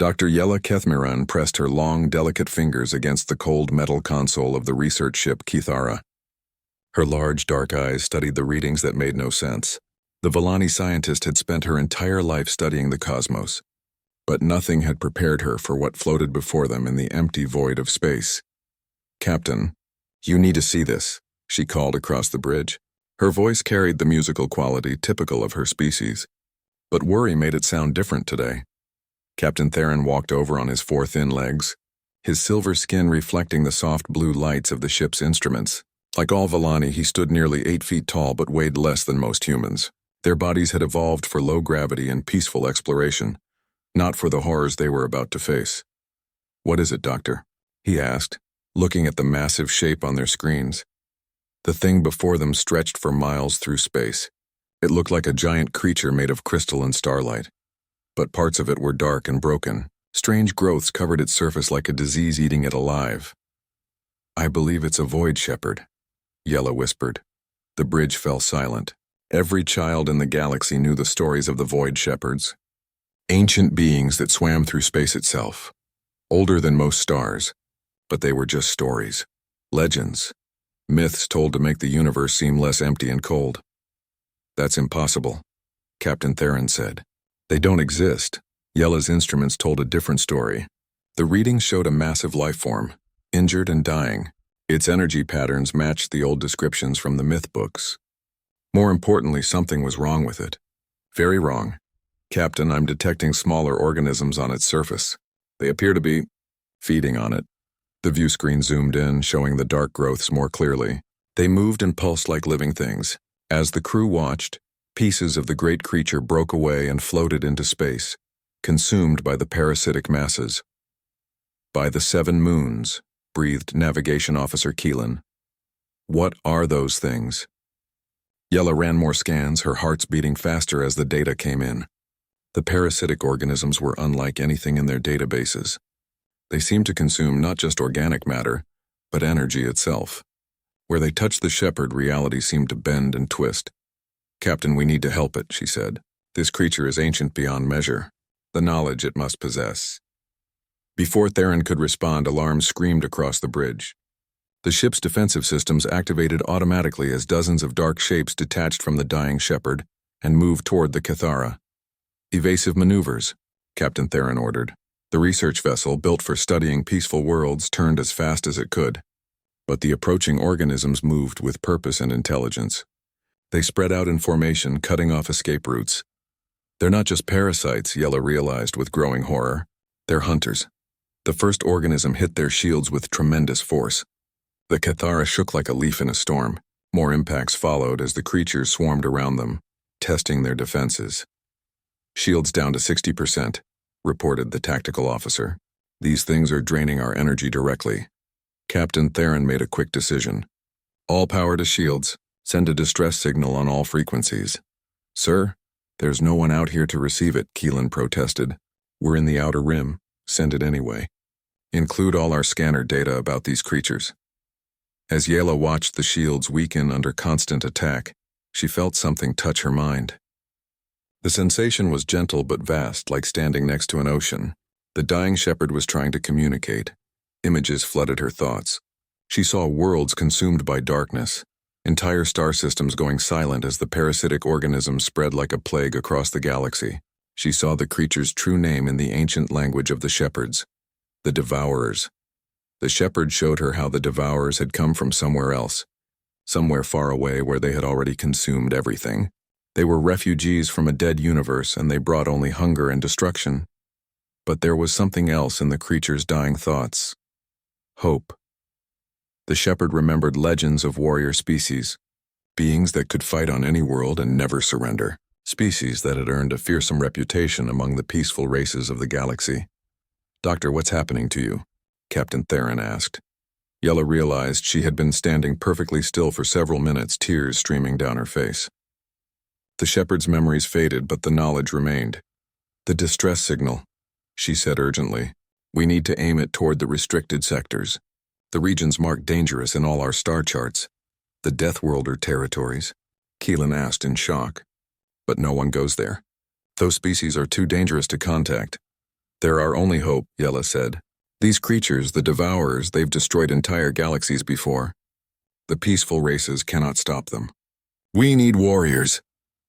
Dr. Yella Kethmiran pressed her long, delicate fingers against the cold metal console of the research ship Kithara. Her large, dark eyes studied the readings that made no sense. The Villani scientist had spent her entire life studying the cosmos, but nothing had prepared her for what floated before them in the empty void of space. "Captain, you need to see this," she called across the bridge. Her voice carried the musical quality typical of her species, but worry made it sound different today. Captain Theron walked over on his four thin legs, his silver skin reflecting the soft blue lights of the ship's instruments. Like all Villani, he stood nearly 8 feet tall but weighed less than most humans. Their bodies had evolved for low gravity and peaceful exploration, not for the horrors they were about to face. "What is it, Doctor?" he asked, looking at the massive shape on their screens. The thing before them stretched for miles through space. It looked like a giant creature made of crystal and starlight, but parts of it were dark and broken. Strange growths covered its surface like a disease eating it alive. "I believe it's a void shepherd," Yella whispered. The bridge fell silent. Every child in the galaxy knew the stories of the void shepherds. Ancient beings that swam through space itself. Older than most stars, but they were just stories. Legends. Myths told to make the universe seem less empty and cold. "That's impossible," Captain Theron said. "They don't exist." Yella's instruments told a different story. The readings showed a massive life form, injured and dying. Its energy patterns matched the old descriptions from the myth books. More importantly, something was wrong with it. "Very wrong. Captain, I'm detecting smaller organisms on its surface. They appear to be feeding on it." The view screen zoomed in, showing the dark growths more clearly. They moved and pulsed like living things. As the crew watched, pieces of the great creature broke away and floated into space, consumed by the parasitic masses. "By the 7 moons," breathed Navigation Officer Keelan. "What are those things?" Yella ran more scans, her hearts beating faster as the data came in. The parasitic organisms were unlike anything in their databases. They seemed to consume not just organic matter, but energy itself. Where they touched the shepherd, reality seemed to bend and twist. "Captain, we need to help it," she said. "This creature is ancient beyond measure. The knowledge it must possess." Before Theron could respond, alarms screamed across the bridge. The ship's defensive systems activated automatically as dozens of dark shapes detached from the dying shepherd and moved toward the Kithara. "Evasive maneuvers," Captain Theron ordered. The research vessel, built for studying peaceful worlds, turned as fast as it could. But the approaching organisms moved with purpose and intelligence. They spread out in formation, cutting off escape routes. "They're not just parasites," Yella realized with growing horror. "They're hunters." The first organism hit their shields with tremendous force. The Kithara shook like a leaf in a storm. More impacts followed as the creatures swarmed around them, testing their defenses. "Shields down to 60%, reported the tactical officer. "These things are draining our energy directly." Captain Theron made a quick decision. "All power to shields. Send a distress signal on all frequencies." "Sir, there's no one out here to receive it," Keelan protested. "We're in the outer rim. Send it anyway. Include all our scanner data about these creatures." As Yella watched the shields weaken under constant attack, she felt something touch her mind. The sensation was gentle but vast, like standing next to an ocean. The dying shepherd was trying to communicate. Images flooded her thoughts. She saw worlds consumed by darkness, entire star systems going silent as the parasitic organisms spread like a plague across the galaxy. She saw the creature's true name in the ancient language of the shepherds, the Devourers. The shepherd showed her how the Devourers had come from somewhere else, somewhere far away where they had already consumed everything. They were refugees from a dead universe, and they brought only hunger and destruction. But there was something else in the creature's dying thoughts. Hope. The shepherd remembered legends of warrior species, beings that could fight on any world and never surrender, species that had earned a fearsome reputation among the peaceful races of the galaxy. "Doctor, what's happening to you?" Captain Theron asked. Yella realized she had been standing perfectly still for several minutes, tears streaming down her face. The shepherd's memories faded, but the knowledge remained. "The distress signal," she said urgently. "We need to aim it toward the restricted sectors. The regions marked dangerous in all our star charts." "The Deathworlder territories?" Keelan asked in shock. "But no one goes there. Those species are too dangerous to contact." They're our only hope, Yella said. These creatures, the Devourers, they've destroyed entire galaxies before. The peaceful races cannot stop them. We need warriors.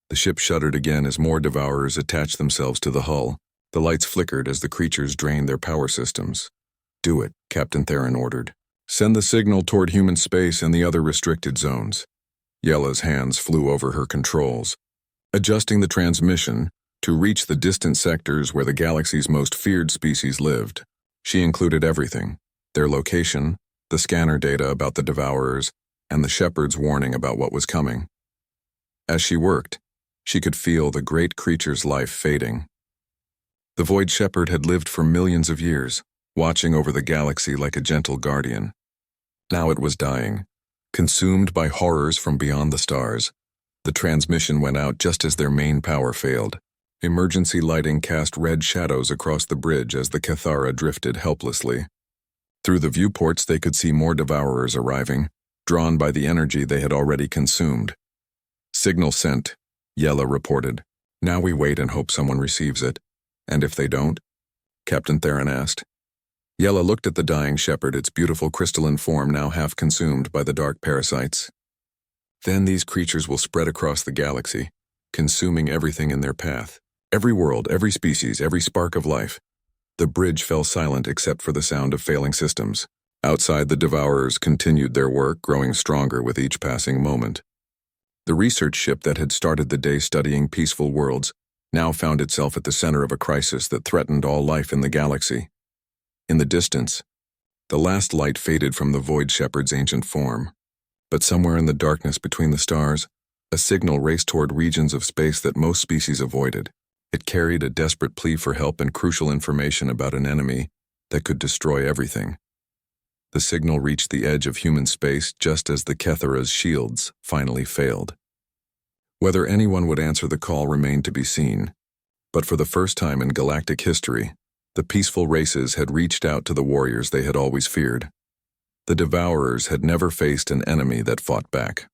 The ship shuddered again as more Devourers attached themselves to the hull. The lights flickered as the creatures drained their power systems. Do it, Captain Theron ordered. Send the signal toward human space and the other restricted zones. Yella's hands flew over her controls, adjusting the transmission to reach the distant sectors where the galaxy's most feared species lived. She included everything: their location, the scanner data about the Devourers, and the Shepherd's warning about what was coming. As she worked, she could feel the great creature's life fading. The Void Shepherd had lived for millions of years, watching over the galaxy like a gentle guardian. Now it was dying, consumed by horrors from beyond the stars. The transmission went out just as their main power failed. Emergency lighting cast red shadows across the bridge as the Cathara drifted helplessly. Through the viewports they could see more Devourers arriving, drawn by the energy they had already consumed. Signal sent, Yella reported. Now we wait and hope someone receives it. And if they don't? Captain Theron asked. Yella looked at the dying shepherd, its beautiful crystalline form now half consumed by the dark parasites. Then these creatures will spread across the galaxy, consuming everything in their path. Every world, every species, every spark of life. The bridge fell silent except for the sound of failing systems. Outside, the Devourers continued their work, growing stronger with each passing moment. The research ship that had started the day studying peaceful worlds now found itself at the center of a crisis that threatened all life in the galaxy. In the distance, the last light faded from the Void Shepherd's ancient form. But somewhere in the darkness between the stars, a signal raced toward regions of space that most species avoided. It carried a desperate plea for help and crucial information about an enemy that could destroy everything. The signal reached the edge of human space just as the Kethera's shields finally failed. Whether anyone would answer the call remained to be seen. But for the first time in galactic history, the peaceful races had reached out to the warriors they had always feared. The Devourers had never faced an enemy that fought back.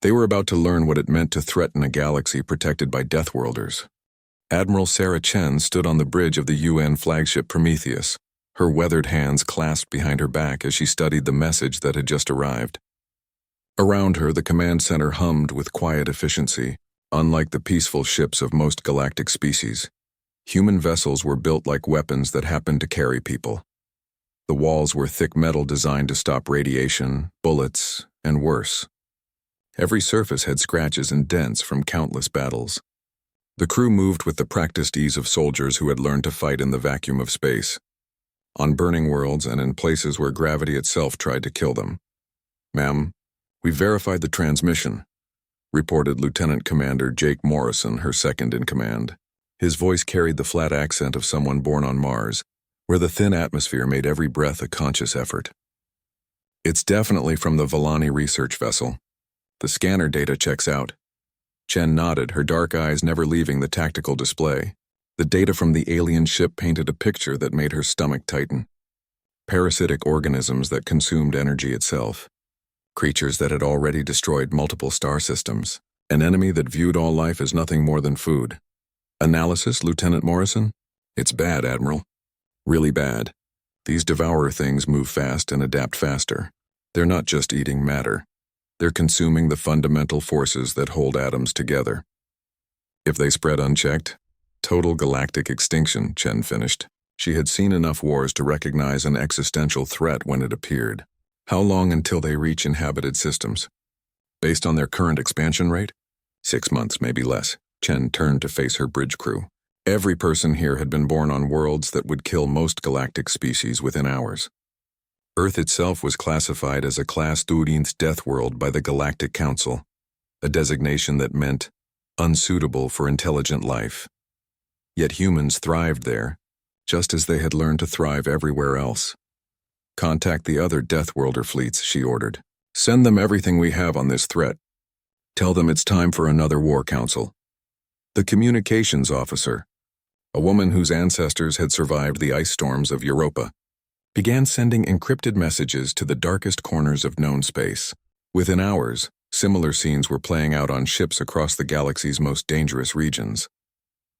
They were about to learn what it meant to threaten a galaxy protected by Deathworlders. Admiral Sarah Chen stood on the bridge of the UN flagship Prometheus, her weathered hands clasped behind her back as she studied the message that had just arrived. Around her, the command center hummed with quiet efficiency, unlike the peaceful ships of most galactic species. Human vessels were built like weapons that happened to carry people. The walls were thick metal designed to stop radiation, bullets, and worse. Every surface had scratches and dents from countless battles. The crew moved with the practiced ease of soldiers who had learned to fight in the vacuum of space, on burning worlds and in places where gravity itself tried to kill them. "Ma'am, we verified the transmission," reported Lieutenant Commander Jake Morrison, her second in command. His voice carried the flat accent of someone born on Mars, where the thin atmosphere made every breath a conscious effort. "It's definitely from the Volani research vessel. The scanner data checks out." Chen nodded, her dark eyes never leaving the tactical display. The data from the alien ship painted a picture that made her stomach tighten. Parasitic organisms that consumed energy itself. Creatures that had already destroyed multiple star systems. An enemy that viewed all life as nothing more than food. "Analysis, Lieutenant Morrison? It's bad, Admiral. Really bad. These devourer things move fast and adapt faster. They're not just eating matter. They're consuming the fundamental forces that hold atoms together. If they spread unchecked, total galactic extinction," Chen finished. She had seen enough wars to recognize an existential threat when it appeared. "How long until they reach inhabited systems? Based on their current expansion rate? 6 months, maybe less." Chen turned to face her bridge crew. Every person here had been born on worlds that would kill most galactic species within hours. Earth itself was classified as a Class Durins death world by the Galactic Council, a designation that meant unsuitable for intelligent life. Yet humans thrived there, just as they had learned to thrive everywhere else. "Contact the other Deathworlder fleets," she ordered. "Send them everything we have on this threat. Tell them it's time for another war council." The communications officer, a woman whose ancestors had survived the ice storms of Europa, began sending encrypted messages to the darkest corners of known space. Within hours, similar scenes were playing out on ships across the galaxy's most dangerous regions.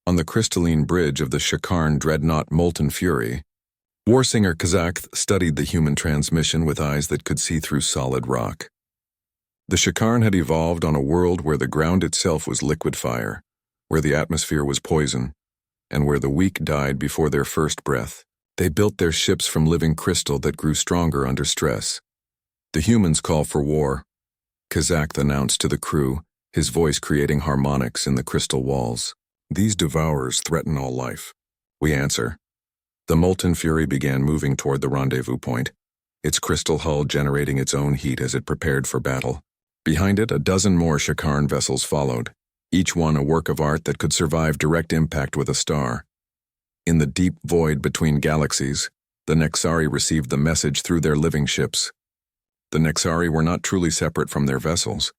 On the crystalline bridge of the Shakarn dreadnought Molten Fury, Warsinger Kazakh studied the human transmission with eyes that could see through solid rock. The Shakarn had evolved on a world where the ground itself was liquid fire, where the atmosphere was poison, and where the weak died before their first breath. They built their ships from living crystal that grew stronger under stress. The humans call for war, Kazakh announced to the crew, his voice creating harmonics in the crystal walls. These devourers threaten all life. We answer. The Molten Fury began moving toward the rendezvous point, its crystal hull generating its own heat as it prepared for battle. Behind it, a dozen more Shakarn vessels followed, each one a work of art that could survive direct impact with a star. In the deep void between galaxies, the Nexari received the message through their living ships. The Nexari were not truly separate from their vessels.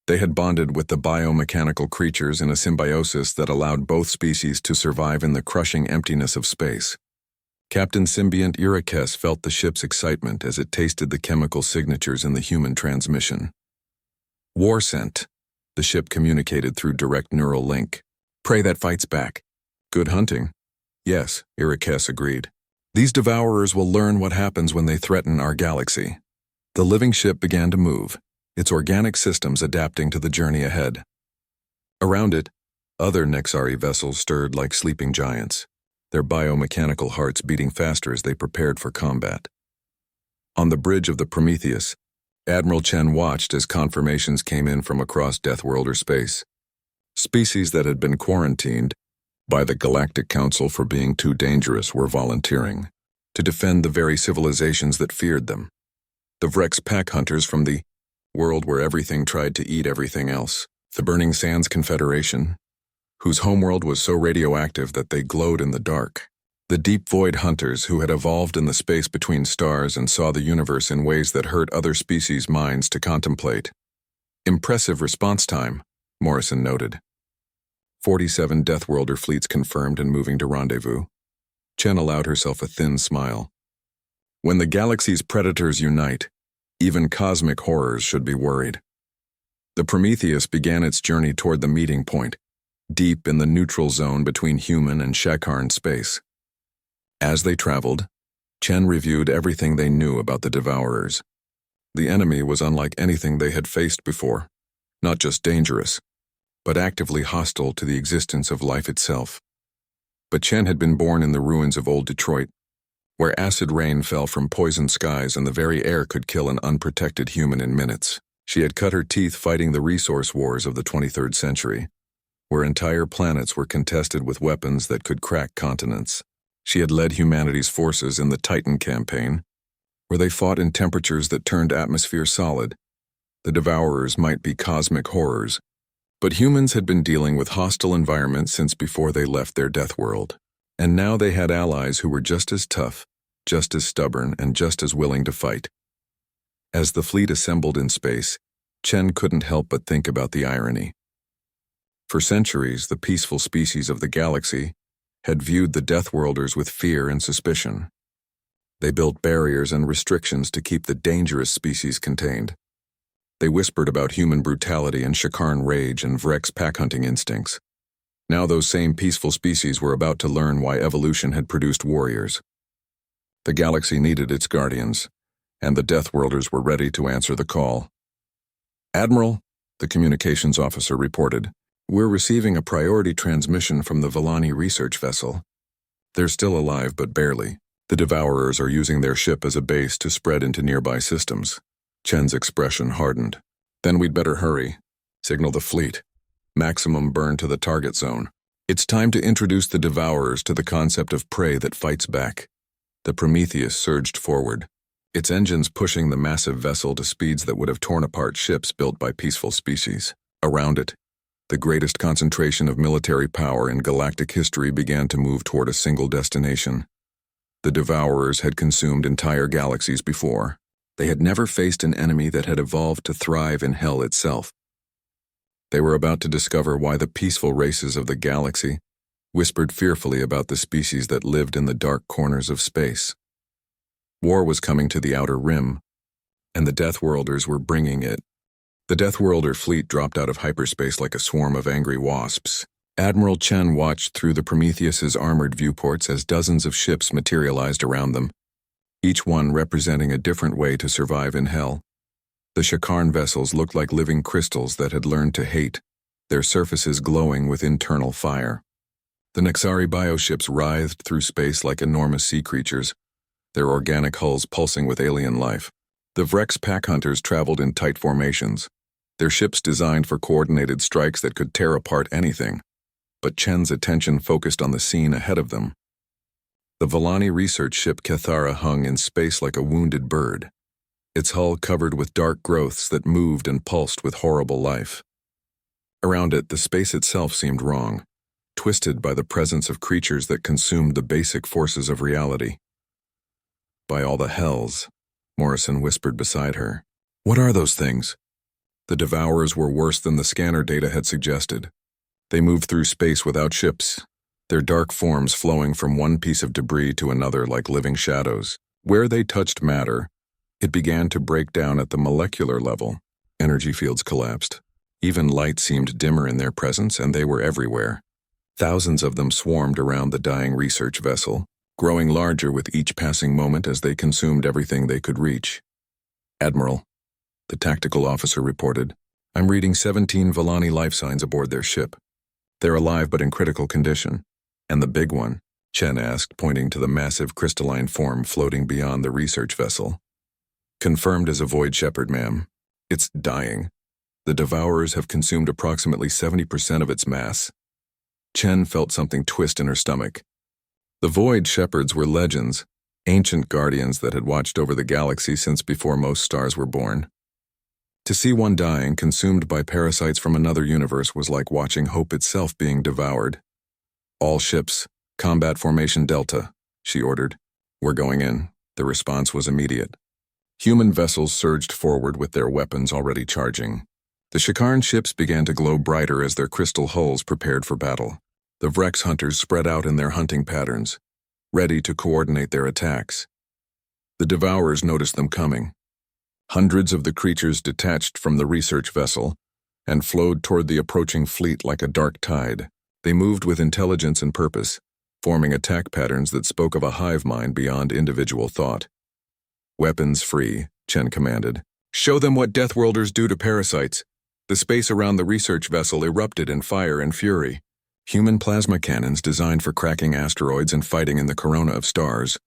They had bonded with the biomechanical creatures in a symbiosis that allowed both species to survive in the crushing emptiness of space. Captain Symbiont Irakes felt the ship's excitement as it tasted the chemical signatures in the human transmission. War sent. The ship communicated through direct neural link. Prey that fights back. Good hunting. Yes, Irakes agreed. These devourers will learn what happens when they threaten our galaxy. The living ship began to move, its organic systems adapting to the journey ahead. Around it, other Nexari vessels stirred like sleeping giants, their biomechanical hearts beating faster as they prepared for combat. On the bridge of the Prometheus, Admiral Chen watched as confirmations came in from across Deathworlder space. Species that had been quarantined by the Galactic Council for being too dangerous were volunteering to defend the very civilizations that feared them. The Vrex pack hunters from the world where everything tried to eat everything else, the Burning Sands Confederation, whose homeworld was so radioactive that they glowed in the dark. The Deep Void hunters who had evolved in the space between stars and saw the universe in ways that hurt other species' minds to contemplate. Impressive response time, Morrison noted. 47 Deathworlder fleets confirmed and moving to rendezvous. Chen allowed herself a thin smile. When the galaxy's predators unite, even cosmic horrors should be worried. The Prometheus began its journey toward the meeting point, deep in the neutral zone between human and Shakarn space. As they traveled, Chen reviewed everything they knew about the Devourers. The enemy was unlike anything they had faced before, not just dangerous, but actively hostile to the existence of life itself. But Chen had been born in the ruins of old Detroit, where acid rain fell from poisoned skies and the very air could kill an unprotected human in minutes. She had cut her teeth fighting the resource wars of the 23rd century, where entire planets were contested with weapons that could crack continents. She had led humanity's forces in the Titan campaign, where they fought in temperatures that turned atmosphere solid. The Devourers might be cosmic horrors, but humans had been dealing with hostile environments since before they left their death world. And now they had allies who were just as tough, just as stubborn, and just as willing to fight. As the fleet assembled in space, Chen couldn't help but think about the irony. For centuries, the peaceful species of the galaxy had viewed the Deathworlders with fear and suspicion. They built barriers and restrictions to keep the dangerous species contained. They whispered about human brutality and Shakarn rage and Vrex pack-hunting instincts. Now those same peaceful species were about to learn why evolution had produced warriors. The galaxy needed its guardians, and the Deathworlders were ready to answer the call. Admiral, the communications officer reported, we're receiving a priority transmission from the Villani research vessel. They're still alive, but barely. The Devourers are using their ship as a base to spread into nearby systems. Chen's expression hardened. Then we'd better hurry. Signal the fleet. Maximum burn to the target zone. It's time to introduce the Devourers to the concept of prey that fights back. The Prometheus surged forward, its engines pushing the massive vessel to speeds that would have torn apart ships built by peaceful species. Around it, the greatest concentration of military power in galactic history began to move toward a single destination. The Devourers had consumed entire galaxies before. They had never faced an enemy that had evolved to thrive in hell itself. They were about to discover why the peaceful races of the galaxy whispered fearfully about the species that lived in the dark corners of space. War was coming to the outer rim, and the Deathworlders were bringing it. The Deathworlder fleet dropped out of hyperspace like a swarm of angry wasps, Admiral Chen watched through the Prometheus's armored viewports as dozens of ships materialized around them, each one representing a different way to survive in hell. The Shakarn vessels looked like living crystals that had learned to hate, their surfaces glowing with internal fire. The Nexari bioships writhed through space like enormous sea creatures, their organic hulls pulsing with alien life. The Vrex pack hunters traveled in tight formations, their ships designed for coordinated strikes that could tear apart anything. But Chen's attention focused on the scene ahead of them. The Volani research ship Kithara hung in space like a wounded bird, its hull covered with dark growths that moved and pulsed with horrible life. Around it, the space itself seemed wrong, twisted by the presence of creatures that consumed the basic forces of reality. "By all the hells," Morrison whispered beside her. "What are those things?" The Devourers were worse than the scanner data had suggested. They moved through space without ships, their dark forms flowing from one piece of debris to another like living shadows. Where they touched matter, it began to break down at the molecular level. Energy fields collapsed. Even light seemed dimmer in their presence, and they were everywhere. Thousands of them swarmed around the dying research vessel, growing larger with each passing moment as they consumed everything they could reach. "Admiral," the tactical officer reported, "I'm reading 17 Volani life signs aboard their ship. They're alive but in critical condition." "And the big one?" Chen asked, pointing to the massive crystalline form floating beyond the research vessel. "Confirmed as a void shepherd, ma'am. It's dying. The Devourers have consumed approximately 70% of its mass." Chen felt something twist in her stomach. The void shepherds were legends, ancient guardians that had watched over the galaxy since before most stars were born. To see one dying, consumed by parasites from another universe, was like watching hope itself being devoured. "All ships, combat formation Delta," she ordered. "We're going in." The response was immediate. Human vessels surged forward with their weapons already charging. The Shakarn ships began to glow brighter as their crystal hulls prepared for battle. The Vrex hunters spread out in their hunting patterns, ready to coordinate their attacks. The Devourers noticed them coming. Hundreds of the creatures detached from the research vessel and flowed toward the approaching fleet like a dark tide. They moved with intelligence and purpose, forming attack patterns that spoke of a hive mind beyond individual thought. "Weapons free," Chen commanded. "Show them what Deathworlders do to parasites." The space around the research vessel erupted in fire and fury. Human plasma cannons designed for cracking asteroids and fighting in the corona of stars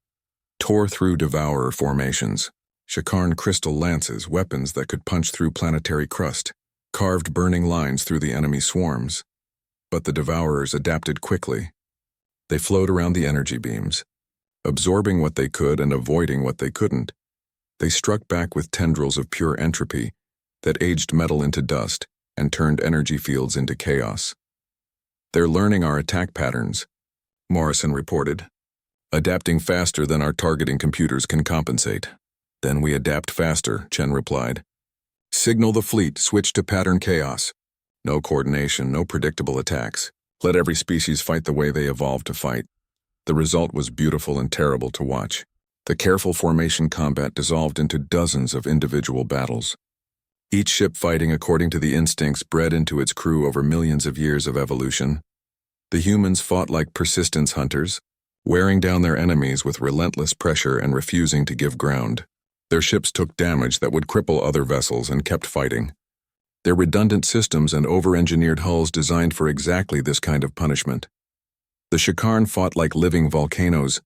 tore through Devourer formations. Shakarn crystal lances, weapons that could punch through planetary crust, carved burning lines through the enemy swarms. But the Devourers adapted quickly. They flowed around the energy beams, absorbing what they could and avoiding what they couldn't. They struck back with tendrils of pure entropy that aged metal into dust and turned energy fields into chaos. "They're learning our attack patterns," Morrison reported. "Adapting faster than our targeting computers can compensate." "Then we adapt faster," Chen replied. "Signal the fleet, switch to pattern chaos. No coordination, no predictable attacks. Let every species fight the way they evolved to fight." The result was beautiful and terrible to watch. The careful formation combat dissolved into dozens of individual battles, each ship fighting according to the instincts bred into its crew over millions of years of evolution. The humans fought like persistence hunters, wearing down their enemies with relentless pressure and refusing to give ground. Their ships took damage that would cripple other vessels and kept fighting. Their redundant systems and over-engineered hulls designed for exactly this kind of punishment. The Shakarn fought like living volcanoes,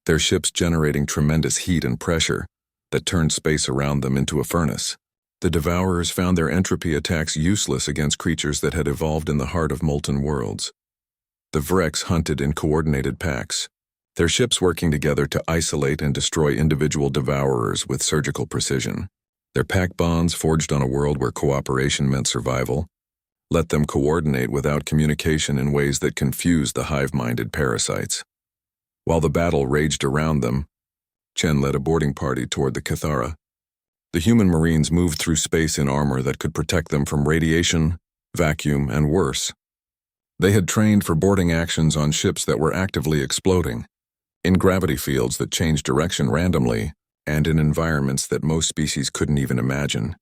their ships generating tremendous heat and pressure that turned space around them into a furnace. The Devourers found their entropy attacks useless against creatures that had evolved in the heart of molten worlds. The Vrex hunted in coordinated packs, their ships working together to isolate and destroy individual Devourers with surgical precision. Their pack bonds, forged on a world where cooperation meant survival, let them coordinate without communication in ways that confused the hive-minded parasites. While the battle raged around them, Chen led a boarding party toward the Kithara. The human Marines moved through space in armor that could protect them from radiation, vacuum, and worse. They had trained for boarding actions on ships that were actively exploding, in gravity fields that changed direction randomly, and in environments that most species couldn't even imagine.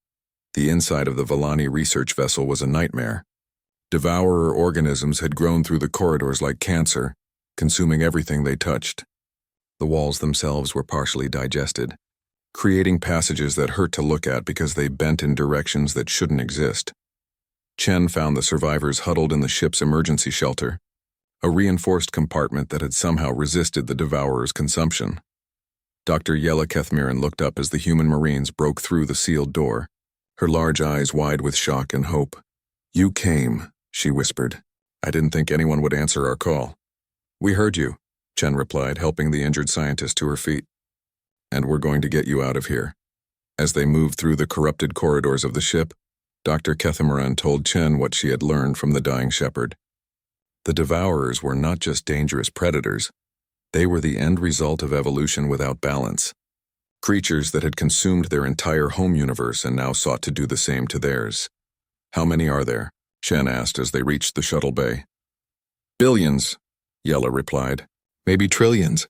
The inside of the Volani research vessel was a nightmare. Devourer organisms had grown through the corridors like cancer, consuming everything they touched. The walls themselves were partially digested, creating passages that hurt to look at because they bent in directions that shouldn't exist. Chen found the survivors huddled in the ship's emergency shelter, a reinforced compartment that had somehow resisted the Devourer's consumption. Dr. Yella Kethmiran looked up as the human Marines broke through the sealed door, her large eyes wide with shock and hope. "You came," she whispered. "I didn't think anyone would answer our call." "We heard you," Chen replied, helping the injured scientist to her feet. "And we're going to get you out of here." As they moved through the corrupted corridors of the ship, Dr. Kethmiran told Chen what she had learned from the dying shepherd. The Devourers were not just dangerous predators. They were the end result of evolution without balance. Creatures that had consumed their entire home universe and now sought to do the same to theirs. "How many are there?" Chen asked as they reached the shuttle bay. "Billions," Yella replied. "Maybe trillions.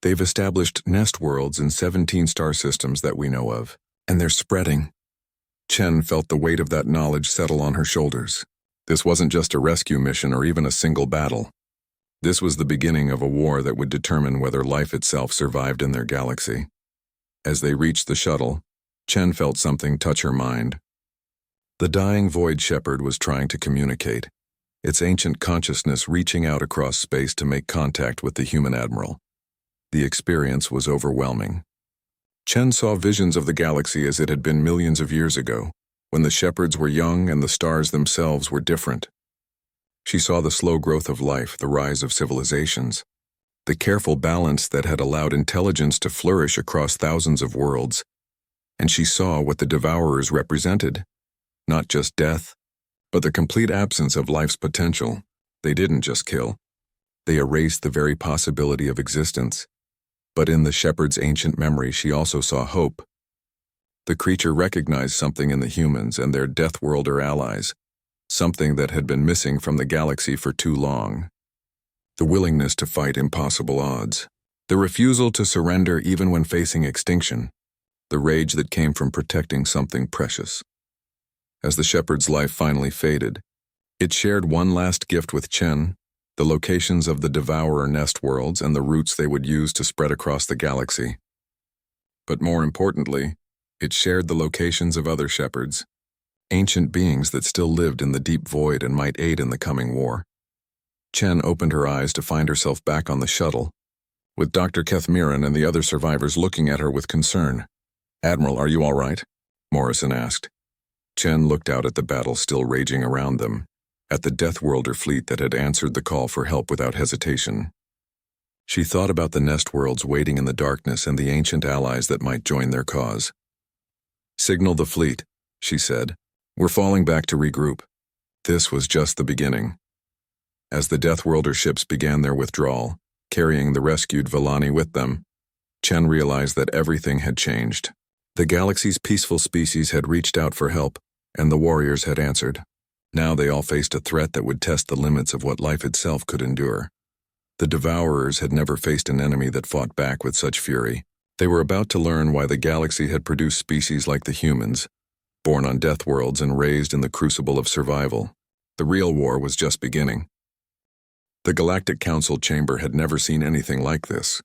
They've established nest worlds in 17 star systems that we know of, and they're spreading." Chen felt the weight of that knowledge settle on her shoulders. This wasn't just a rescue mission or even a single battle. This was the beginning of a war that would determine whether life itself survived in their galaxy. As they reached the shuttle, Chen felt something touch her mind. The dying Void Shepherd was trying to communicate, its ancient consciousness reaching out across space to make contact with the human admiral. The experience was overwhelming. Chen saw visions of the galaxy as it had been millions of years ago, when the shepherds were young and the stars themselves were different. She saw the slow growth of life, the rise of civilizations, the careful balance that had allowed intelligence to flourish across thousands of worlds, and she saw what the Devourers represented. Not just death, but the complete absence of life's potential. They didn't just kill. They erased the very possibility of existence. But in the shepherd's ancient memory, she also saw hope. The creature recognized something in the humans and their Deathworlder allies, something that had been missing from the galaxy for too long. The willingness to fight impossible odds. The refusal to surrender even when facing extinction. The rage that came from protecting something precious. As the shepherd's life finally faded, it shared one last gift with Chen, the locations of the Devourer nest worlds and the routes they would use to spread across the galaxy. But more importantly, it shared the locations of other shepherds, ancient beings that still lived in the deep void and might aid in the coming war. Chen opened her eyes to find herself back on the shuttle, with Dr. Kethmiran and the other survivors looking at her with concern. "Admiral, are you all right?" Morrison asked. Chen looked out at the battle still raging around them, at the Deathworlder fleet that had answered the call for help without hesitation. She thought about the nest worlds waiting in the darkness and the ancient allies that might join their cause. "Signal the fleet," she said. "We're falling back to regroup." This was just the beginning. As the Deathworlder ships began their withdrawal, carrying the rescued Villani with them, Chen realized that everything had changed. The galaxy's peaceful species had reached out for help, and the warriors had answered. Now they all faced a threat that would test the limits of what life itself could endure. The Devourers had never faced an enemy that fought back with such fury. They were about to learn why the galaxy had produced species like the humans, born on death worlds and raised in the crucible of survival. The real war was just beginning. The Galactic Council chamber had never seen anything like this.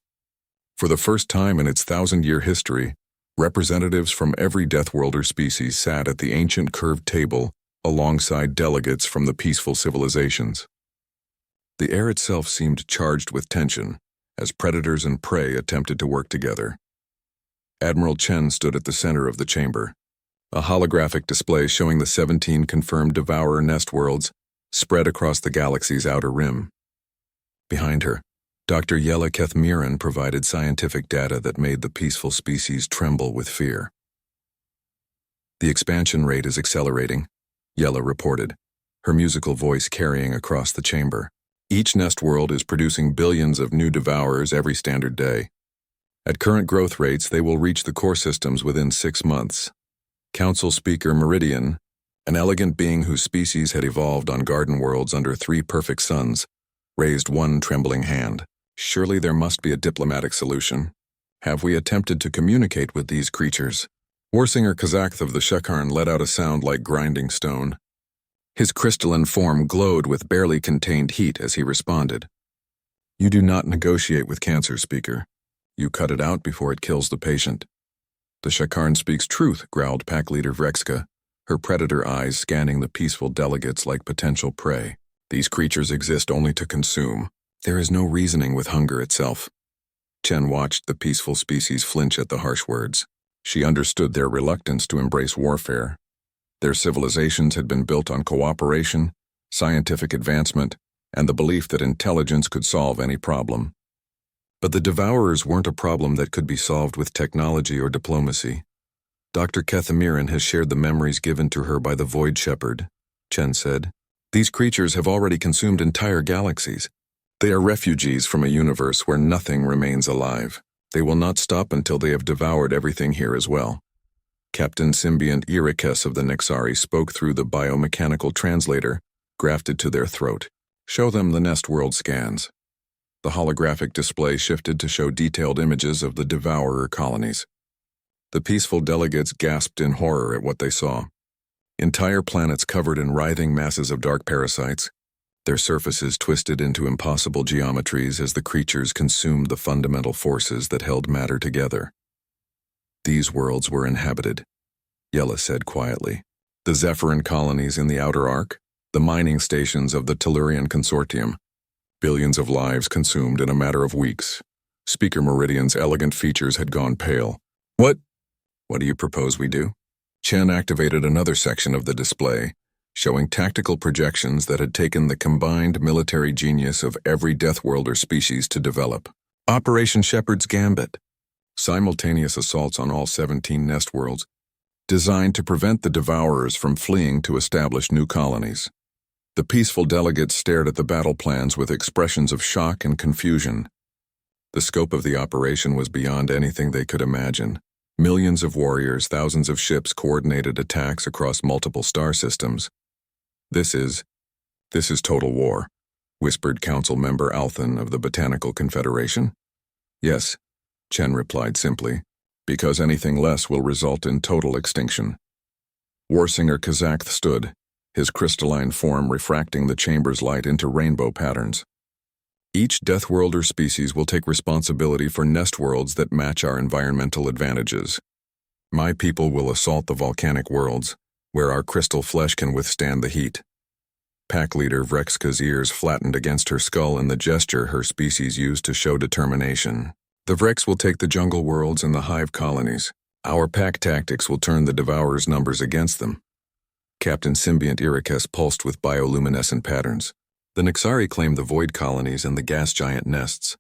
For the first time in its 1,000-year history, representatives from every Deathworlder species sat at the ancient curved table alongside delegates from the peaceful civilizations. The air itself seemed charged with tension as predators and prey attempted to work together. Admiral Chen stood at the center of the chamber, a holographic display showing the 17 confirmed Devourer nest worlds spread across the galaxy's outer rim. Behind her, Dr. Yella Kethmiran provided scientific data that made the peaceful species tremble with fear. "The expansion rate is accelerating," Yella reported, her musical voice carrying across the chamber. "Each nest world is producing billions of new Devourers every standard day. At current growth rates, they will reach the core systems within 6 months." Council Speaker Meridian, an elegant being whose species had evolved on garden worlds under 3 perfect suns, raised one trembling hand. "Surely there must be a diplomatic solution. Have we attempted to communicate with these creatures?" Warsinger Kazakh of the Shekharn let out a sound like grinding stone. His crystalline form glowed with barely contained heat as he responded. You do not negotiate with cancer, Speaker. You cut it out before it kills the patient. The Shakarn speaks truth, growled Pack Leader Vrexka, her predator eyes scanning the peaceful delegates like potential prey. These creatures exist only to consume. There is no reasoning with hunger itself. Chen watched the peaceful species flinch at the harsh words. She understood their reluctance to embrace warfare. Their civilizations had been built on cooperation, scientific advancement, and the belief that intelligence could solve any problem. But the Devourers weren't a problem that could be solved with technology or diplomacy. Dr. Kethamiran has shared the memories given to her by the Void Shepherd, Chen said. These creatures have already consumed entire galaxies. They are refugees from a universe where nothing remains alive. They will not stop until they have devoured everything here as well. Captain Symbiont Irikes of the Nexari spoke through the biomechanical translator, grafted to their throat. Show them the nest world scans. The holographic display shifted to show detailed images of the Devourer colonies. The peaceful delegates gasped in horror at what they saw. Entire planets covered in writhing masses of dark parasites, their surfaces twisted into impossible geometries as the creatures consumed the fundamental forces that held matter together. These worlds were inhabited, Yella said quietly. The Zephyrin colonies in the Outer Arc, the mining stations of the Tellurian Consortium. Billions of lives consumed in a matter of weeks. Speaker Meridian's elegant features had gone pale. What do you propose we do? Chen activated another section of the display, showing tactical projections that had taken the combined military genius of every Deathworlder species to develop. Operation Shepherd's Gambit. Simultaneous assaults on all 17 nest worlds, designed to prevent the Devourers from fleeing to establish new colonies. The peaceful delegates stared at the battle plans with expressions of shock and confusion. The scope of the operation was beyond anything they could imagine. Millions of warriors, thousands of ships, coordinated attacks across multiple star systems. This is total war, whispered Council Member Althan of the Botanical Confederation. Yes, Chen replied simply, because anything less will result in total extinction. Warsinger Kazakh stood, his crystalline form refracting the chamber's light into rainbow patterns. Each Deathworlder species will take responsibility for nest worlds that match our environmental advantages. My people will assault the volcanic worlds, where our crystal flesh can withstand the heat. Pack Leader Vrexka's ears flattened against her skull in the gesture her species used to show determination. The Vrex will take the jungle worlds and the hive colonies. Our pack tactics will turn the Devourers' numbers against them. Captain Symbiont Irikes pulsed with bioluminescent patterns. The Nexari claim the void colonies and the gas giant nests.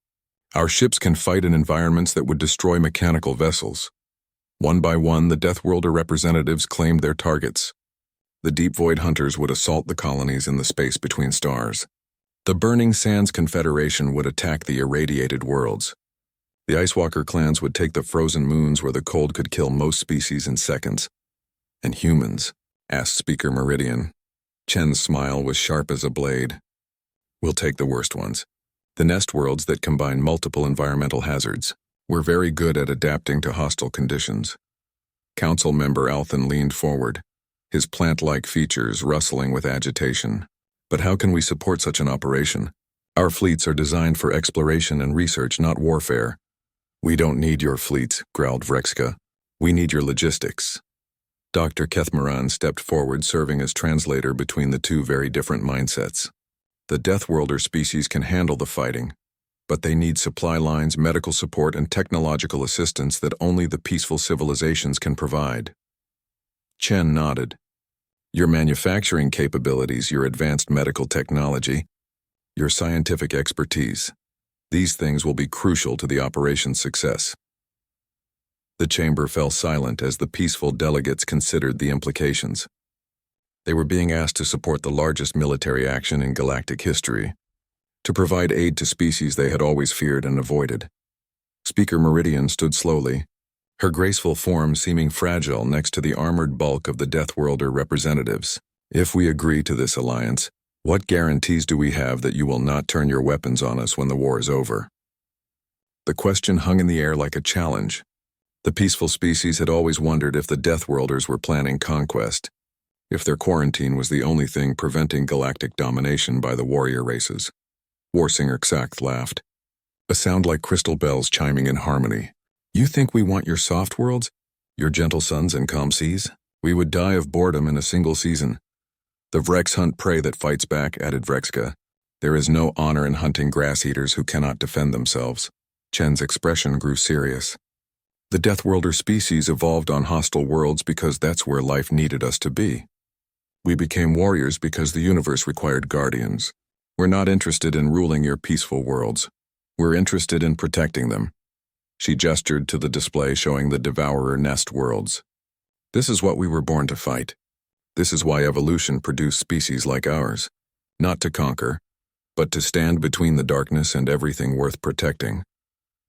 Our ships can fight in environments that would destroy mechanical vessels. One by one, the Deathworlder representatives claimed their targets. The Deep Void Hunters would assault the colonies in the space between stars. The Burning Sands Confederation would attack the irradiated worlds. The Icewalker clans would take the frozen moons where the cold could kill most species in seconds. And humans? Asked Speaker Meridian. Chen's smile was sharp as a blade. We'll take the worst ones. The nest worlds that combine multiple environmental hazards. We're very good at adapting to hostile conditions. Council Member Althan leaned forward, his plant-like features rustling with agitation. But how can we support such an operation? Our fleets are designed for exploration and research, not warfare. We don't need your fleets, growled Vrexka. We need your logistics. Dr. Kethmaran stepped forward, serving as translator between the two very different mindsets. The Deathworlder species can handle the fighting, but they need supply lines, medical support, and technological assistance that only the peaceful civilizations can provide. Chen nodded. Your manufacturing capabilities, your advanced medical technology, your scientific expertise. These things will be crucial to the operation's success. The chamber fell silent as the peaceful delegates considered the implications. They were being asked to support the largest military action in galactic history, to provide aid to species they had always feared and avoided. Speaker Meridian stood slowly, her graceful form seeming fragile next to the armored bulk of the Deathworlder representatives. If we agree to this alliance, what guarantees do we have that you will not turn your weapons on us when the war is over? The question hung in the air like a challenge. The peaceful species had always wondered if the Deathworlders were planning conquest. if their quarantine was the only thing preventing galactic domination by the warrior races. Warsinger Xath laughed, a sound like crystal bells chiming in harmony. You think we want your soft worlds? Your gentle suns and calm seas? We would die of boredom in a single season. The Vrex hunt prey that fights back, added Vrexka. There is no honor in hunting grass-eaters who cannot defend themselves. Chen's expression grew serious. The Deathworlder species evolved on hostile worlds because that's where life needed us to be. We became warriors because the universe required guardians. We're not interested in ruling your peaceful worlds. We're interested in protecting them. She gestured to the display showing the Devourer nest worlds. This is what we were born to fight. This is why evolution produced species like ours. Not to conquer, but to stand between the darkness and everything worth protecting.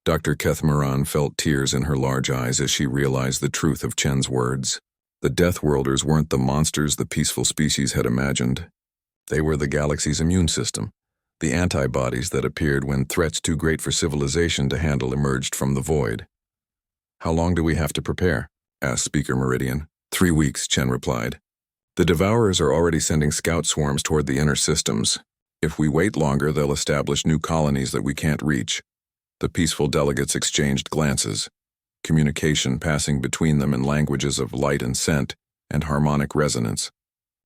Dr. Kethmaran felt tears in her large eyes as she realized the truth of Chen's words. The Deathworlders weren't the monsters the peaceful species had imagined. They were the galaxy's immune system, the antibodies that appeared when threats too great for civilization to handle emerged from the void. How long do we have to prepare? Asked Speaker Meridian. 3 weeks, Chen replied. The Devourers are already sending scout swarms toward the inner systems. If we wait longer, they'll establish new colonies that we can't reach. The peaceful delegates exchanged glances, communication passing between them in languages of light and scent and harmonic resonance.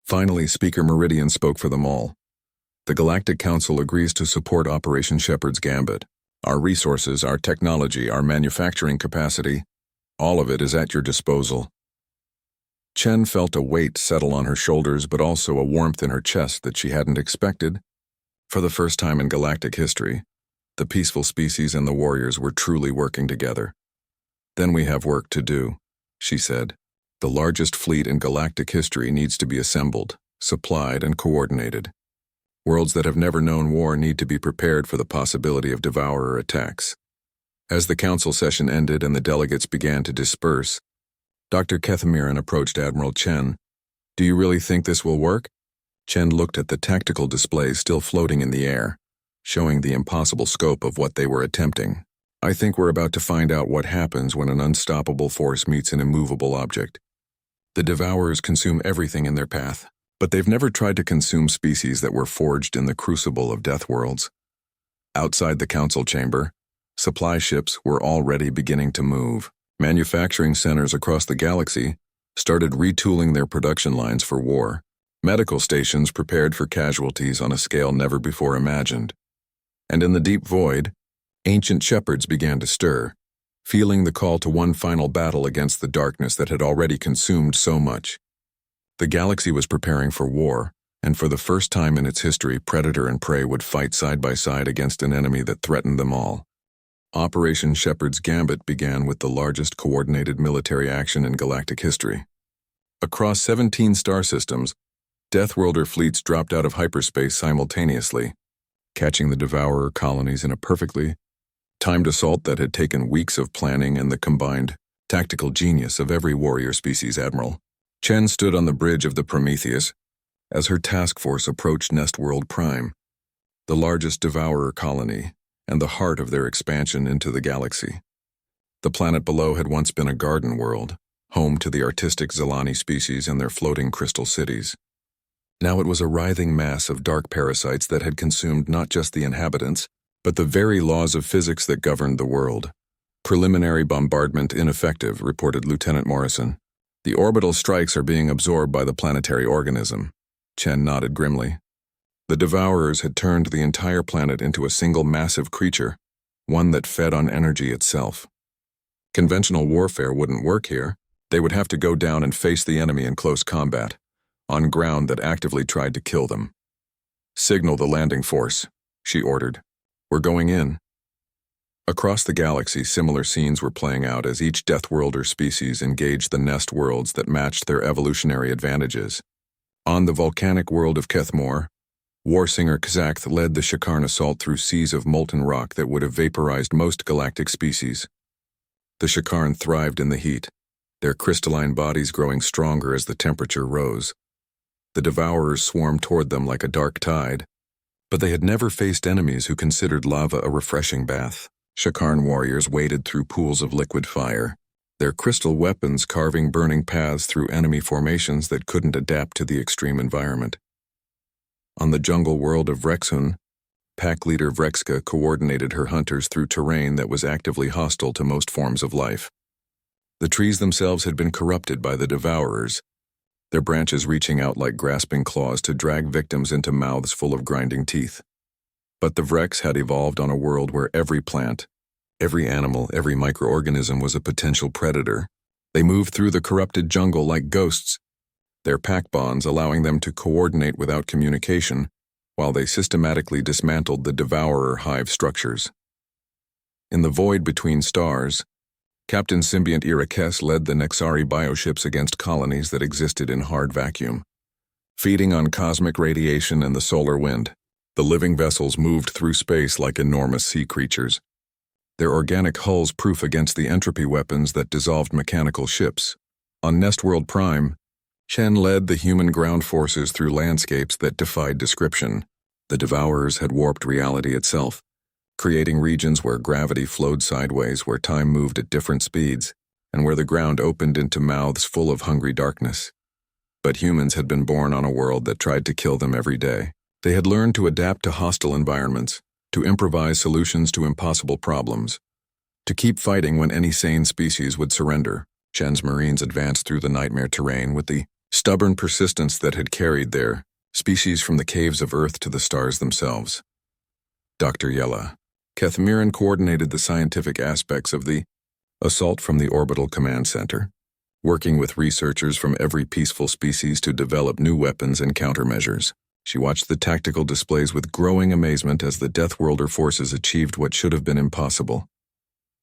Finally, Speaker Meridian spoke for them all. The Galactic Council agrees to support Operation Shepherd's Gambit. Our resources, our technology, our manufacturing capacity, all of it is at your disposal. Chen felt a weight settle on her shoulders, but also a warmth in her chest that she hadn't expected. For the first time in galactic history, the peaceful species and the warriors were truly working together. Then we have work to do, she said. The largest fleet in galactic history needs to be assembled, supplied, and coordinated. Worlds that have never known war need to be prepared for the possibility of devourer attacks. As the council session ended and the delegates began to disperse, Dr. Kethamiran approached Admiral Chen. Do you really think this will work? Chen looked at the tactical displays still floating in the air, showing the impossible scope of what they were attempting. I think we're about to find out what happens when an unstoppable force meets an immovable object. The Devourers consume everything in their path, but they've never tried to consume species that were forged in the crucible of death worlds. Outside the council chamber, supply ships were already beginning to move. Manufacturing centers across the galaxy started retooling their production lines for war. Medical stations prepared for casualties on a scale never before imagined. And in the deep void, ancient shepherds began to stir, feeling the call to one final battle against the darkness that had already consumed so much. The galaxy was preparing for war, and for the first time in its history, predator and prey would fight side by side against an enemy that threatened them all. Operation Shepherd's Gambit began with the largest coordinated military action in galactic history. Across 17 star systems, Deathworlder fleets dropped out of hyperspace simultaneously, catching the Devourer colonies in a perfectly timed assault that had taken weeks of planning and the combined tactical genius of every warrior species admiral. Chen stood on the bridge of the Prometheus as her task force approached Nestworld Prime, the largest Devourer colony and the heart of their expansion into the galaxy. The planet below had once been a garden world, home to the artistic Zelani species and their floating crystal cities. Now it was a writhing mass of dark parasites that had consumed not just the inhabitants, but the very laws of physics that governed the world. Preliminary bombardment ineffective, reported Lieutenant Morrison. The orbital strikes are being absorbed by the planetary organism. Chen nodded grimly. The Devourers had turned the entire planet into a single massive creature, one that fed on energy itself. Conventional warfare wouldn't work here. They would have to go down and face the enemy in close combat, on ground that actively tried to kill them. Signal the landing force, she ordered. We're going in. Across the galaxy, similar scenes were playing out as each Deathworlder species engaged the nest worlds that matched their evolutionary advantages. On the volcanic world of Kethmor, Warsinger Xath led the Shakarn assault through seas of molten rock that would have vaporized most galactic species. The Shakarn thrived in the heat, their crystalline bodies growing stronger as the temperature rose. The Devourers swarmed toward them like a dark tide, but they had never faced enemies who considered lava a refreshing bath. Shakarn warriors waded through pools of liquid fire, their crystal weapons carving burning paths through enemy formations that couldn't adapt to the extreme environment. On the jungle world of Vrexhun, pack leader Vrexka coordinated her hunters through terrain that was actively hostile to most forms of life. The trees themselves had been corrupted by the Devourers, their branches reaching out like grasping claws to drag victims into mouths full of grinding teeth. But the Vrex had evolved on a world where every plant, every animal, every microorganism was a potential predator. They moved through the corrupted jungle like ghosts, their pack bonds allowing them to coordinate without communication, while they systematically dismantled the Devourer hive structures. In the void between stars, Captain Symbiont Irakes led the Nexari bioships against colonies that existed in hard vacuum. Feeding on cosmic radiation and the solar wind, the living vessels moved through space like enormous sea creatures, their organic hulls proof against the entropy weapons that dissolved mechanical ships. On Nestworld Prime, Chen led the human ground forces through landscapes that defied description. The Devourers had warped reality itself, creating regions where gravity flowed sideways, where time moved at different speeds, and where the ground opened into mouths full of hungry darkness. But humans had been born on a world that tried to kill them every day. They had learned to adapt to hostile environments, to improvise solutions to impossible problems, to keep fighting when any sane species would surrender. Chen's Marines advanced through the nightmare terrain with the stubborn persistence that had carried their species from the caves of Earth to the stars themselves. Dr. Yella Kethmiran coordinated the scientific aspects of the assault from the Orbital Command Center, working with researchers from every peaceful species to develop new weapons and countermeasures. She watched the tactical displays with growing amazement as the Deathworlder forces achieved what should have been impossible.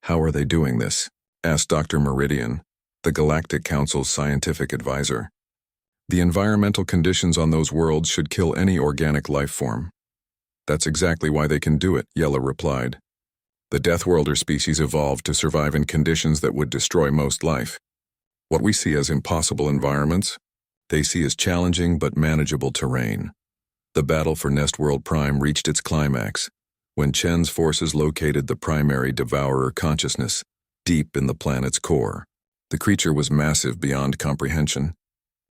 "How are they doing this?" asked Dr. Meridian, the Galactic Council's scientific advisor. "The environmental conditions on those worlds should kill any organic life form." "That's exactly why they can do it," Yella replied. "The Deathworlder species evolved to survive in conditions that would destroy most life. What we see as impossible environments, they see as challenging but manageable terrain." The battle for Nestworld Prime reached its climax when Chen's forces located the primary Devourer consciousness deep in the planet's core. The creature was massive beyond comprehension,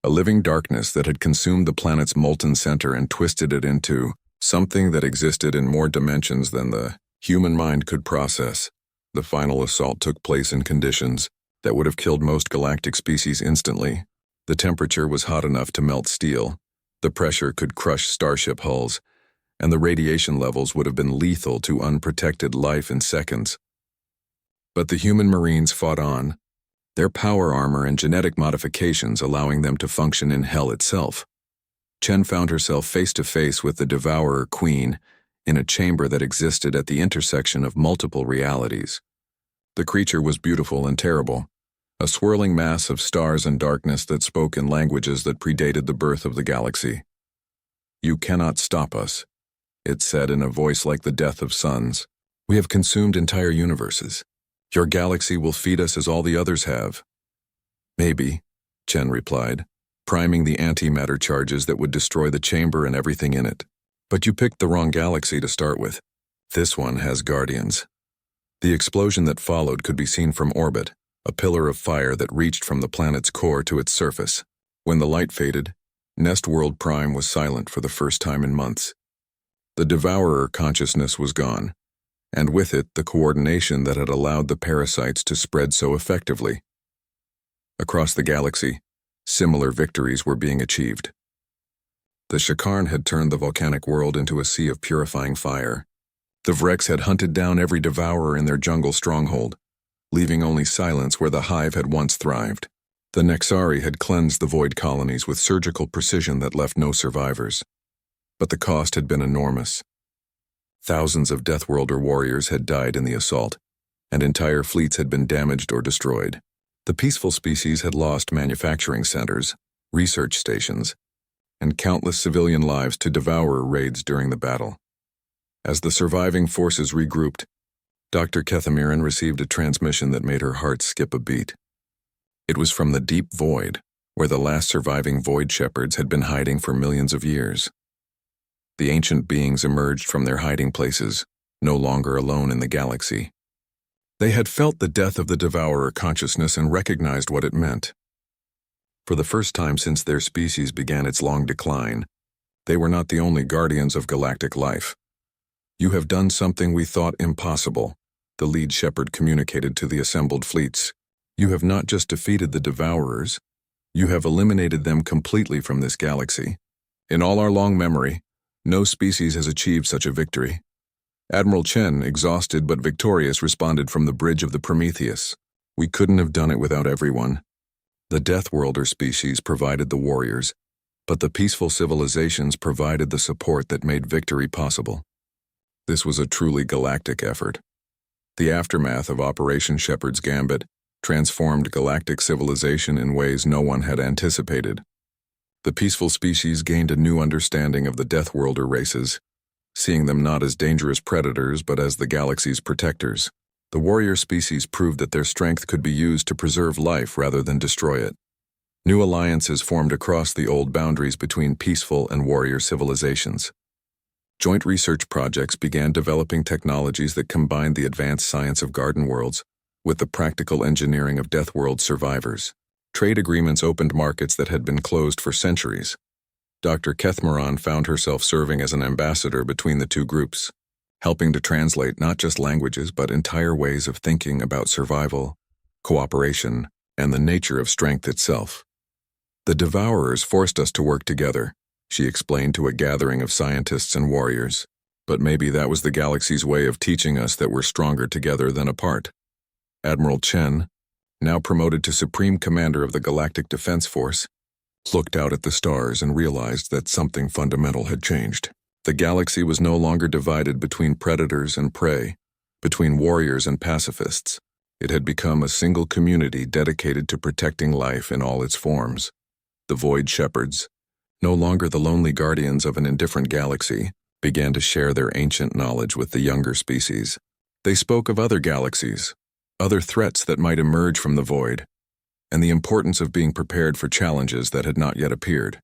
a living darkness that had consumed the planet's molten center and twisted it into something that existed in more dimensions than the human mind could process. The final assault took place in conditions that would have killed most galactic species instantly. The temperature was hot enough to melt steel, the pressure could crush starship hulls, and the radiation levels would have been lethal to unprotected life in seconds. But the human Marines fought on, their power armor and genetic modifications allowing them to function in hell itself. Chen found herself face to face with the Devourer Queen in a chamber that existed at the intersection of multiple realities. The creature was beautiful and terrible, a swirling mass of stars and darkness that spoke in languages that predated the birth of the galaxy. "You cannot stop us," it said in a voice like the death of suns. "We have consumed entire universes. Your galaxy will feed us as all the others have." "Maybe," Chen replied, priming the antimatter charges that would destroy the chamber and everything in it. "But you picked the wrong galaxy to start with. This one has guardians." The explosion that followed could be seen from orbit, a pillar of fire that reached from the planet's core to its surface. When the light faded, Nestworld Prime was silent for the first time in months. The Devourer consciousness was gone, and with it the coordination that had allowed the parasites to spread so effectively. Across the galaxy, similar victories were being achieved. The Shakarn had turned the volcanic world into a sea of purifying fire. The Vrex had hunted down every Devourer in their jungle stronghold, leaving only silence where the hive had once thrived. The Nexari had cleansed the void colonies with surgical precision that left no survivors. But the cost had been enormous. Thousands of Deathworlder warriors had died in the assault, and entire fleets had been damaged or destroyed. The peaceful species had lost manufacturing centers, research stations, and countless civilian lives to Devourer raids during the battle. As the surviving forces regrouped, Dr. Kethamiran received a transmission that made her heart skip a beat. It was from the deep void, where the last surviving void shepherds had been hiding for millions of years. The ancient beings emerged from their hiding places, no longer alone in the galaxy. They had felt the death of the Devourer consciousness and recognized what it meant. For the first time since their species began its long decline, they were not the only guardians of galactic life. "You have done something we thought impossible," the lead shepherd communicated to the assembled fleets. "You have not just defeated the Devourers, you have eliminated them completely from this galaxy. In all our long memory, no species has achieved such a victory." Admiral Chen, exhausted but victorious, responded from the bridge of the Prometheus. "We couldn't have done it without everyone. The Deathworlder species provided the warriors, but the peaceful civilizations provided the support that made victory possible. This was a truly galactic effort." The aftermath of Operation Shepherd's Gambit transformed galactic civilization in ways no one had anticipated. The peaceful species gained a new understanding of the Deathworlder races, seeing them not as dangerous predators but as the galaxy's protectors. The warrior species proved that their strength could be used to preserve life rather than destroy it. New alliances formed across the old boundaries between peaceful and warrior civilizations. Joint research projects began developing technologies that combined the advanced science of garden worlds with the practical engineering of Deathworld survivors. Trade agreements opened markets that had been closed for centuries. Dr. Kethmaron found herself serving as an ambassador between the two groups, helping to translate not just languages but entire ways of thinking about survival, cooperation, and the nature of strength itself. "The Devourers forced us to work together," she explained to a gathering of scientists and warriors. "But maybe that was the galaxy's way of teaching us that we're stronger together than apart." Admiral Chen, now promoted to Supreme Commander of the Galactic Defense Force, looked out at the stars and realized that something fundamental had changed. The galaxy was no longer divided between predators and prey, between warriors and pacifists. It had become a single community dedicated to protecting life in all its forms. The Void Shepherds, no longer the lonely guardians of an indifferent galaxy, began to share their ancient knowledge with the younger species. They spoke of other galaxies, other threats that might emerge from the void, and the importance of being prepared for challenges that had not yet appeared.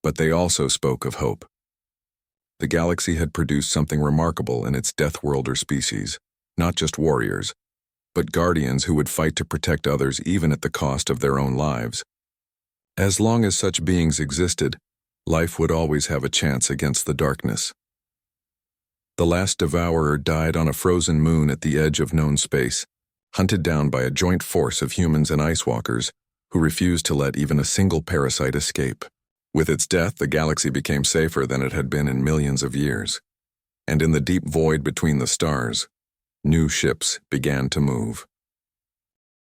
But they also spoke of hope. The galaxy had produced something remarkable in its Deathworlder species, not just warriors, but guardians who would fight to protect others even at the cost of their own lives. As long as such beings existed, life would always have a chance against the darkness. The last Devourer died on a frozen moon at the edge of known space, hunted down by a joint force of humans and ice walkers who refused to let even a single parasite escape. With its death, the galaxy became safer than it had been in millions of years. And in the deep void between the stars, new ships began to move.